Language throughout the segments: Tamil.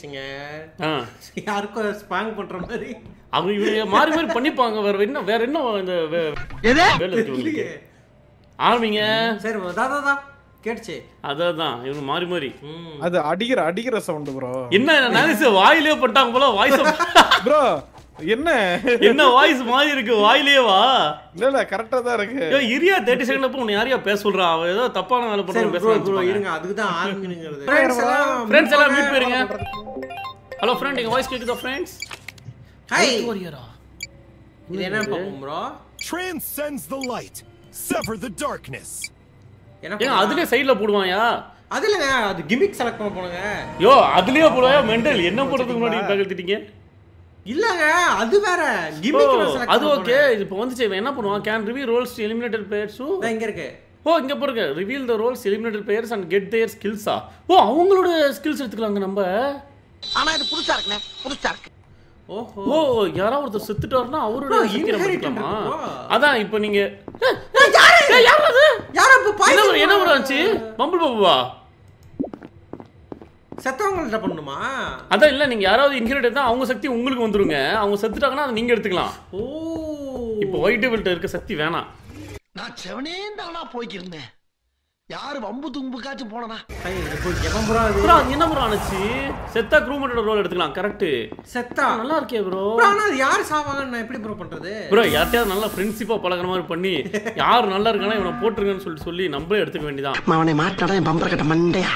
ஆரம்பிச்சிங்க யாருக்கும் ஸ்பாங் பண்ற மாதிரி அவங்க இவங்க மாறி மாறி பண்ணிப்பாங்க வேற என்ன இந்த வேலை இருக்கு உங்களுக்கு ஆரம்பிங்க சரி தாதா கேட்சே அதான் இவங்க மாறி மாறி அது அடிக்கிற சவுண்ட் ப்ரோ என்ன நானிஸ் வாயிலே போட்டாங்க போல வாய்ஸ் ப்ரோ என்ன வாய்ஸ் மாதிரி இருக்கு வாயிலே வா இல்ல கரெக்ட்டா தான் இருக்கு ஏய் இரியா 30 செகண்ட்ல போ உன்னை யாரையா பேச சொல்றா அவ ஏதோ தப்பான வேலை பண்ற பேசுறாங்க ப்ரோ இருங்க அதுக்கு தான் ஆரம்பிங்கறது फ्रेंड्स எல்லாம் மீட் பண்ணுங்க ஹலோ फ्रेंड எங்க வாய்ஸ் கேக்குதா फ्रेंड्स ஹாய் வாரியரா இது என்ன பாப்போம் bro transcends the light sever the darkness ஏங்க அதுலயே சைடுல போடுவாயா அதுலங்க அது கிமிக் செலக்ட் பண்ண போனுங்க யோ அதுலயே போடுவாயா மெண்டல் என்ன போடுறதுக்கு முன்னாடி பகல்த்திட்டீங்க இல்லங்க அது வேற கிமிக் செலக்ட் அது ஓகே இப்போ வந்துச்சு என்ன பண்ணுவான் can reveal roles to eliminated players இங்க இருக்கு இங்க பாருங்க reveal the roles eliminated players and get their ஸ்கில்ஸா அவங்களோட ஸ்கில்ஸ் எடுத்துக்கலாங்க நம்ம ஆனா இது புதுசா இருக்கு ஓஹோ யாரோ ஒருத்தர் செத்துட்டாருன்னா அவரோட சீக்கிரம் பண்ணிக்கலாமா அதான் இப்போ நீங்க யாரோ இப்ப பாய் என்ன வராச்சு பம்பிள் பாபுவா செத்தவங்கள்ட்ட பண்ணுமா அதான் இல்ல நீங்க யாராவது இன்ஹெரிட் எடுத்தா அவங்க சக்தி உங்களுக்கு வந்துருங்க அவங்க செத்துட்டாங்கன்னா அதை நீங்க எடுத்துக்கலாம் இப்போ ஒயிட் டெவில்ட்ட இருக்க சக்தி வேணாம் நான் செவனே தானா போய்க்கிருந்தேன் யாரு வம்பு தும்புக்காச்சும் போனனா ப்ரோ என்ன ப்ரோ ஆனச்சு செத்தா க்ரூமேட்டோட ரோல் எடுத்துக்கலாம் கரெக்ட் செத்தா நல்லா இருக்கே ப்ரோ ஆனா யார் சாவாங்க நான் எப்படி ப்ரோ பண்றது ப்ரோ யார்ட்டையாவது நல்லா ஃப்ரெண்ட்ஷிப்பா பழகுற மாதிரி பண்ணி யார் நல்லா இருக்கானோ இவனை போட்டுருங்கன்னு சொல்லி நம்மளே எடுத்துக்க வேண்டியதான் அவனை மாட்டாடா என் பம்பர கட்ட மண்டையா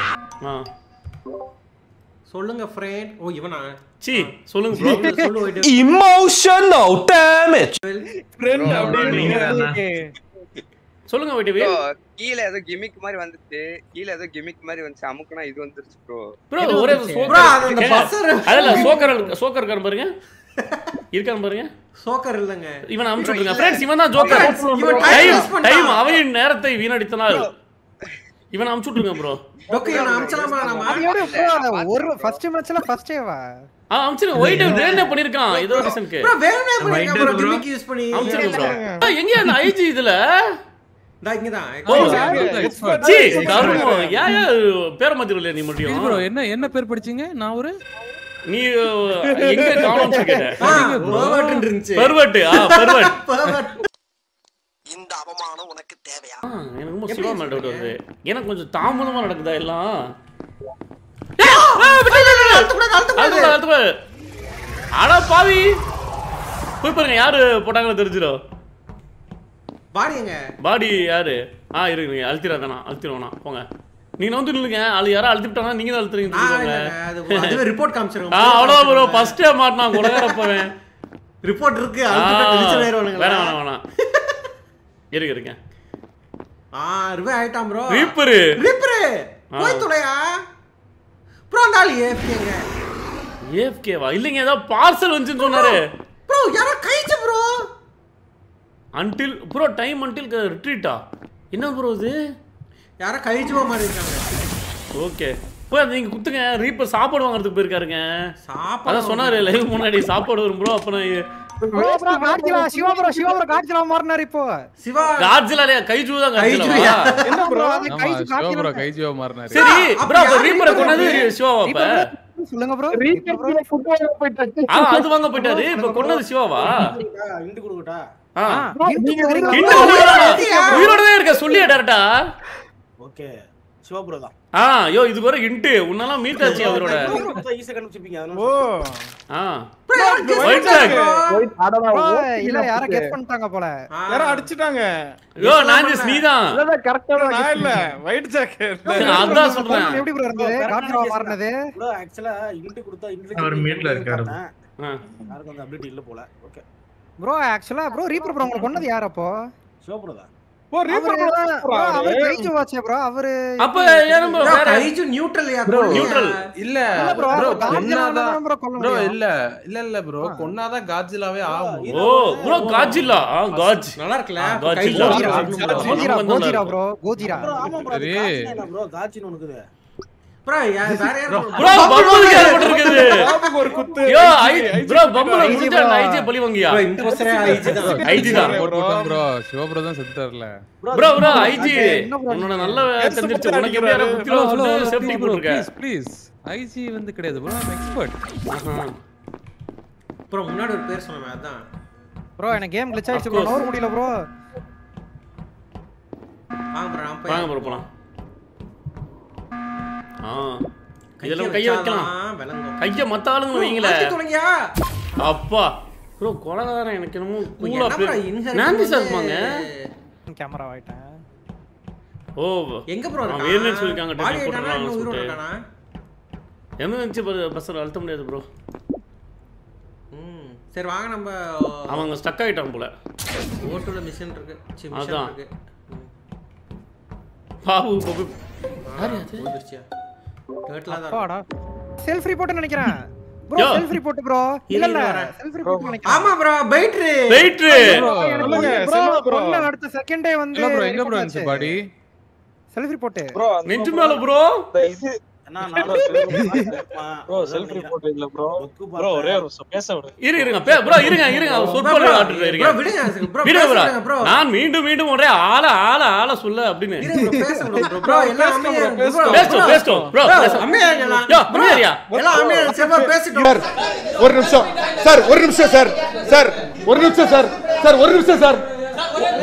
சொல்லுங்க ஃப்ரெண்ட் இவனா சி சொல்லுங்க ப்ரோ சொல்லு emotional damage ஃப்ரெண்ட் அப்படிங்க சொல்லுங்க வைட்டவே கீழ ஏதோ கிமிக் மாதிரி வந்துச்சு அமுக்குனா இது வந்துருச்சு ப்ரோ ஒரே அதல சோக்கர் இருக்காரு பாருங்க பாருங்க சோக்கர் இல்லங்க இவன் அமுச்சு விடுங்க फ्रेंड्स இவன் தான் ஜோக்கர் டைம் அவனின் நேரத்தை வீணடித்தனால் இவன் அமுச்சு விடுங்க ப்ரோ ஓகே நான் அமுச்சலாமா நாம ஒரு ஃபர்ஸ்ட் மேட்ச்ல ஃபர்ஸ்ட் டேவா அமுச்சு ஒயிட் வேணே பண்ணிருக்கான் ஏதோ ரீசனுக்கு ப்ரோ வேணே பண்ணிருக்கான் ப்ரோ கிமிக் யூஸ் பண்ணி அமுச்சு ப்ரோ எங்க அந்த ஐஜி இதுல இங்க தான் சி கருமோ யா பேர் மாத்திரல நீ மட்டும் ப்ரோ என்ன பேர் படிச்சீங்க நான் ஒரு நீ எங்க காணோம் கேட்ட பெர்வர்ட் இருந்துச்சு பெர்வர்ட் பெர்வர்ட் இந்த அவமானம் உனக்கு தேவையா எனக்கு ரொம்ப சிவா மேல டவுட் வருது எனக்கு கொஞ்சம் தாமதமா நடக்குதா எல்லாம் அட பாவி போய் பாருங்க யாரு போட்டாங்கன்னு தெரிஞ்சிடும் பாடி யாரு இருக்குங்க அழுத்திடுவானா போங்க நீங்க வந்து நில்லுங்க அது யாரோ அழுத்திட்டானா நீங்க தான் அழுத்துறீங்க அதுவே ரிப்போர்ட் காமிச்சிருங்க அவ்வளோ ப்ரோ ஃபர்ஸ்ட் டே மாட்டனா கொடகரப்பவன் ரிப்போர்ட் இருக்கு அழுத்திட்டு வேறவனுங்க வேணாம் இருங்க ரிவே ஆயிட்டான் ப்ரோ ரீப்பர் போய் தொலையா ப்ரோ அந்த ஆளு ஏஎஃப்கே வா இல்லங்க ஏதோ பார்சல் வந்துன்னு சொன்னாரு ப்ரோ யாரோ கைச்சு bro until bro time until retreat என்ன ப்ரோ இது யாரோ கைச்சுவ மாதிரி இருக்காங்க ஓகே போய் நீங்க குத்துங்க ரீப்பர் சாப்பாடு வாங்குறதுக்கு போயிருக்காருங்க அத சொன்னாரு லைவ் முன்னாடி சாப்பாடு வரும் ப்ரோ அப்ப நான் சிவா ப்ரோ காட்சில மாறனாரு இப்போ சிவா காட்சில கைஜு தான் காட்சில என்ன ப்ரோ கைஜுவா மாறனாரு சரி ப்ரோ ரீப்பரை கொன்னது சிவாவா அப்ப சொல்லுங்க ப்ரோ அது வாங்க போயிட்டாரு இப்ப கொன்னது சிவாவா இண்டு குடுங்கடா உயிரோடவே இருக்க சொல்லியா டைரக்டா ஓகே சிவா ப்ரோ தான் யோ இது வரை இன்ட் உன்னலாம் மீட் ஆச்சு அவரோட ஈஸியா கண்டுபிடிப்பீங்க ஒயிட் டாக் இல்ல யார கெஸ் பண்ணிட்டாங்க போல யாரோ அடிச்சிட்டாங்க யோ நான்ஜஸ் நீதான் இல்ல கரெக்ட்டா நான் இல்ல ஒயிட் ஜாக் அதான் சொல்றேன் எப்படி ப்ரோ இருந்தது காட்சில மாறனது ப்ரோ एक्चुअली இன்ட் கொடுத்தா இன்ட் அவர் மீட்ல இருக்காரு யாருக்கு அந்த அப்டேட் இல்ல போல okay bro actually bro reaper bro உங்களுக்கு கொன்னது யார் அப்போ சிவா ப்ரோ தான் ரீப்பர் அவர் கைச்சு வாச்சே ப்ரோ அவரு அப்ப ஏன் ப்ரோ கைச்சு நியூட்ரல் யா ப்ரோ நியூட்ரல் இல்ல ப்ரோ கொன்னாதான் ப்ரோ இல்ல ப்ரோ கொன்னாதான் காட்ஜிலாவே ஆகும் ப்ரோ காட்ஜிலா காட்ஜ் நல்லா இருக்குல கோஜிரா ப்ரோ கோஜிரா ஆமா ப்ரோ ப்ரோ காட்சின்னு உனக்குது ப்ரோ வேற யார் ப்ரோ பம்புக்கு ஏற்பட்டிருக்குது பாபுக்கு ஒரு ஒரு குத்து யோ ப்ரோ பம்புல முடிஞ்சா அந்த ஐஜி பழி வாங்கியா ப்ரோ இம்போஸ்டரே ஐஜி தான். ஐஜி தான் ப்ரோ சிவப்ரோ தான் செத்துட்டார்ல. ப்ரோ ஐஜி உன்னோட நல்ல தெரிஞ்சிருச்சு. உனக்கு எப்படி யாரோ குத்திரோ சொல்லி சேஃப்டி போட்டுருக்க. ப்ளீஸ் ஐஜி வந்து கிடையாது ப்ரோ, ஐ எக்ஸ்பர்ட். ப்ரோ முன்னாடி ஒரு பேர் சொன்னேன் அதான். ப்ரோ எனக்கு கேம் glitch ஆயிடுச்சு ப்ரோ, நோர் முடியல ப்ரோ. வாங்க ப்ரோ போலாம். இதெல்லாம் கைய வைக்கலாம். கைய மத்த ஆளுங்க வைங்களே. அப்பா ப்ரோ கொலகாரன் எனக்கு என்னமோ கூலா நாந்தி சார் இருப்பாங்க. கேமரா ஆயிட்டேன். ஓ எங்க ப்ரோ இருக்கான்? வேணும்னு சொல்லிருக்காங்க டெலிட் போட்டுறாங்க. எமர்ஜென்சி பஸ்ல அழுத்த முடியாது ப்ரோ. சரி வாங்க நம்ம அவங்க ஸ்டக் ஆயிட்டாங்க போல. ஓட்டோல மிஷன் இருக்கு. மிஷன் இருக்கு. பாபு பாபு யாரு அது? வந்துருச்சியா? டர்ட்லா தான். அப்பாடா. செல்ஃப் ரிப்போர்ட் நினைக்கிறேன். Bro self report bro. இல்ல செல்ஃப் ரிப்போர்ட் நினைக்கிறேன். ஆமா ப்ரோ வெயிட்ரு. சொல்லுங்க செல்வா ப்ரோ. அடுத்த செகண்டே வந்து ப்ரோ எங்க ப்ரோ இருந்துச்சு body? Self report. Bro net மேல ப்ரோ. இது ப்ரோ செல்ஃப் ரிப்போர்ட் இல்ல ப்ரோ. ப்ரோ ஒரே ஒரு பேச விடு. இருங்க ப்ரோ இருங்க சொற்பொழி ஆட்றீங்க. ப்ரோ விடுங்க ப்ரோ. நான் மீண்டும் ஒரே ஆள சொல்ல அப்படினு. பேச விடுங்க ப்ரோ. எல்லாம் அமைதியா பேசட்டும் ப்ரோ. அமைதியா இருங்களா? யோ அமைதியா. எல்லாம் அமைதியா சேவா பேசிட்டோம். ஒரு நிமிஷம் சார், ஒரு நிமிஷம் சார். சார் ஒரு நிமிஷம் சார். சார் ஒரு நிமிஷம் சார்.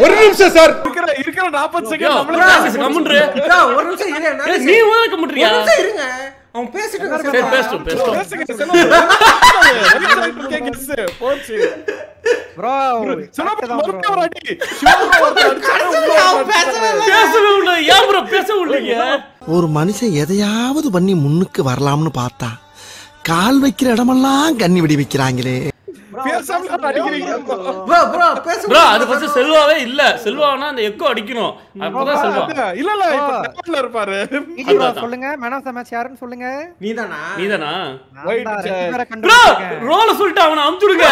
ஒரு நிமிஷம் சார். இருக்கிற 40 செகண்ட் நம்மளுக்கு கம்முன்றே. ப்ரோ ஒரு நிமிஷம் இரு. நீ முதல்ல கம்முன்றியா? ஒரு நிமிஷம் இருங்க. அவன் பேசிட்டு சரி பேசட்டும். போச்சு ப்ரோ ஒரு மனுஷன் எதையாவது பண்ணி முன்னுக்கு வரலாம்னு பார்த்தா கால் வைக்கிற இடமெல்லாம் கண்ணி வெடி வைக்கிறாங்களே. ப்ரோ அது ஃபர்ஸ்ட் செல்வாவே இல்ல. செல்வானா அந்த எக்கோ அடிக்கணும். அப்பதான் செல்வா. இல்ல இப்ப டேப்ல இருப்பாரு. சொல்லுங்க மேன் ஆஃப் தி மேட்ச் யாருன்னு சொல்லுங்க. நீதானா? ப்ரோ ரோல சொல்லிட்டு அவனை அமுச்சுடுங்க.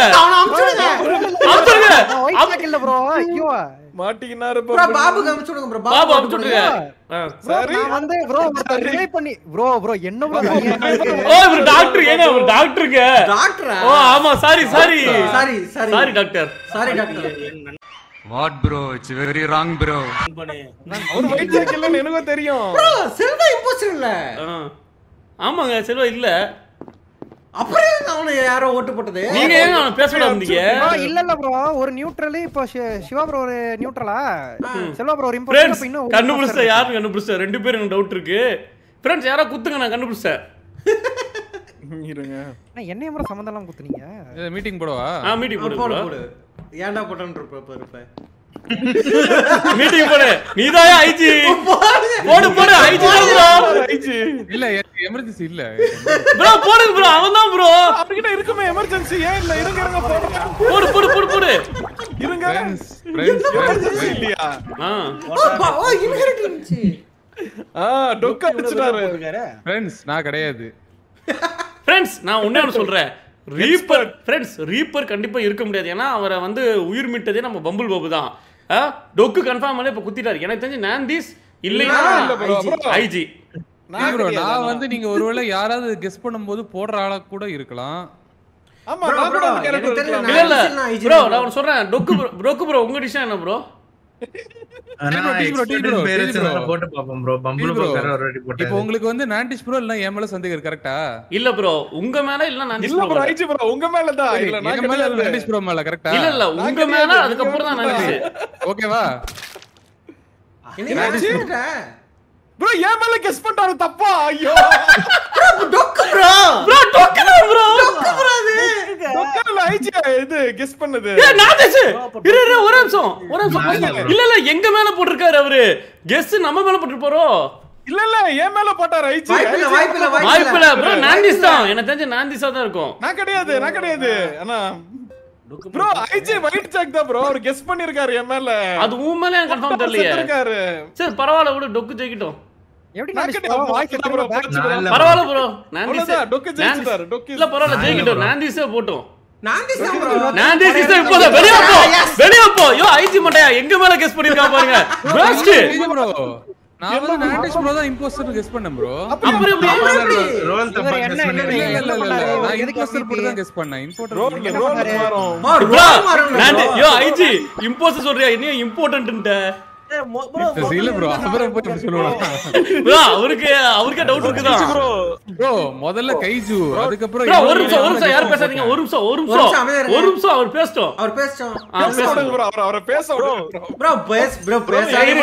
ஒயிட் இல்ல ப்ரோ. ஐயோ மாட்டினாரு ப்ரோ. பாபுக்கு அமுச்சுடுங்க ப்ரோ. பாபு அமுச்சுடுங்க. சரி நான் வந்து ப்ரோ ரிவை பண்ணி ப்ரோ என்ன ப்ரோ? ஓ இவர் டாக்டர். ஏங்க அவர் டாக்டருங்க. டாக்டரா? ஓ ஆமா sorry doctor. Sorry doctor. What bro, it's very wrong bro. அவர் வைட் செக் இல்லன்னு எனக்கு தெரியும். ப்ரோ செல்வா இம்போஸ்டர் இல்ல. ஆமாங்க செல்வா இல்ல. அப்புறம் அவனை யாரோ ஓட்டு போட்டது. நீங்க ஏங்க அவனை பேச விடாமீங்க? இல்ல ப்ரோ ஒரு நியூட்ரல். இப்போ சிவா ப்ரோ ஒரு நியூட்ரலா? செல்வா ப்ரோ ஒரு இம்போஸ்டர். இன்னும் கண்டுபிடிச்சா யாரு கண்டுபிடிச்சா? ரெண்டு பேரும் எனக்கு டவுட் இருக்கு. ஃப்ரெண்ட்ஸ் யாரோ குத்துங்க, நான் கண்டுபிடிச்சேன். இருங்க. நான் என்ன ஏமற சம்பந்தம்லாம் குத்துனீங்க? மீட்டிங் போடுவா? மீட்டிங் போடு. ஏன்டா போட்டேன்னு இருப்ப மீட்டிங் போடு. நீதான் ஐஜி. போடு ஐஜி தான் ப்ரோ. ஐஜி இல்ல எமர்ஜென்சி இல்ல ப்ரோ. போடுங்க ப்ரோ. அவன்தான் ப்ரோ. அப்படியே இருக்குமே எமர்ஜென்சி. ஏன் இல்ல? இருங்க போடு. இருங்க ஃப்ரெண்ட்ஸ் இல்லையா? ஓ இன்ஹெரிட் இருந்துச்சு. டொக்க அடிச்சிட்டாரு. ஃப்ரெண்ட்ஸ் நான் கிடையாது. ஃப்ரெண்ட்ஸ் நான் ஒண்ணே சொல்றேன். ரீப்பர் கண்டிப்பா இருக்க முடியாது. ஏன்னா அவரை வந்து உயிர் மீட்டதே நம்ம பம்பிள் பாபு தான். டொக்கு கன்ஃபார்ம் பண்ணி இப்ப குத்திட்டாரு. எனக்கு தெரிஞ்சு நாந்திஸ் இல்லைன்னா ஐஜி. நான் வந்து நீங்க ஒருவேளை யாராவது கெஸ் பண்ணும்போது போடுற ஆளா கூட இருக்கலாம். ஆமா நான் கூட கேரக்டர் இருக்கலாம். இல்ல ப்ரோ நான் சொல்றேன். டொக்கு ப்ரோ உங்க டிசிஷன் என்ன ப்ரோ? இப்போ உங்களுக்கு வந்து நான்டிஸ் ப்ரோ இல்ல என் மேல சந்தேகம் இருக்கு கரெக்ட்டா? இல்ல ப்ரோ உங்க மேல இல்ல நான்டிஸ் ப்ரோ. இல்ல ப்ரோ ஐஜி ப்ரோ உங்க மேல தான். இல்ல நான் மேல நான்டிஸ் ப்ரோ மேல கரெக்ட்டா? இல்ல உங்க மேல அதுக்கு அப்புறம் தான் நான்டிஸ். ஓகேவா? என்ன சொல்றீங்க ப்ரோ? ஏன் மேல கெஸ் பண்ணாரு தப்பா? ஐயோ டொக்கு ப்ரோ. டொக்கல ஐஜி இது கெஸ் பண்ணது. நான்டிஸ். இரு ஒரு நிமிஷம். இல்ல எங்க மேல போட்டுருக்காரு அவரு. கெஸ் நம்ம மேல போட்டுருப்பாரோ? இல்ல ஏன் மேல போட்டாரு ஐஜி? வாய்ப்பில்ல ப்ரோ. நான்டிஸ் தான். எனக்கு தெரிஞ்ச நான்டிஸா தான் இருக்கும். நான் கிடையாது. ஆனா ப்ரோ ஐஜி வைட் செக் தான் ப்ரோ. அவர் கெஸ் பண்ணிருக்காரு என் மேல. அது உன் மேல எனக்கு கன்ஃபார்ம் தெரியலையே. சரி பரவாயில்ல விடு. டொக்கு ஜெயிக்கட்டும். எப்படி நான் வாய்ஸ் ப்ரோ பேக் பரவாயில்ல ப்ரோ. நான்டிஸ் டொக்கு ஜெயிச்சிட்டாரு. டொக்கு இல்ல பரவாயில்ல ஜெயிக்கட்டும். நான்டிஸே போட்டும். நான்டிஸ் ப்ரோ. நான்டிஸ் இப்போ வெளிய போ. யோ ஐஜி மண்டையா எங்க மேல கெஸ் பண்ணிருக்கா பாருங்க. பெஸ்ட் ப்ரோ நான் வந்து நான்டிஷ் ப்ரோ தான் இம்போஸ்டர் கெஸ் பண்ணேன் ப்ரோ. அப்புறம் எப்படி ரோல் தப்பா கெஸ் பண்ணீங்க. நான் இம்போஸ்டர் போட்டு தான் கெஸ் பண்ணேன். இம்போர்ட்டர் யோ ஐஜி இம்போஸ்டர் சொல்றியா என்ன இம்பார்ட்டன்ட்ன்ட இல்ல ப்ரோ அப்புறம் போய் சொல்லுவாங்க ப்ரோ அவருக்கு டவுட் இருக்குதா ப்ரோ முதல்ல கைஜு அதுக்கப்புறம் ப்ரோ ஒரு நிமிஷம் யார் பேசாதீங்க ஒரு நிமிஷம் அவர் பேசட்டும் ப்ரோ அவரை பேச விடுங்க ப்ரோ பேசாதீங்க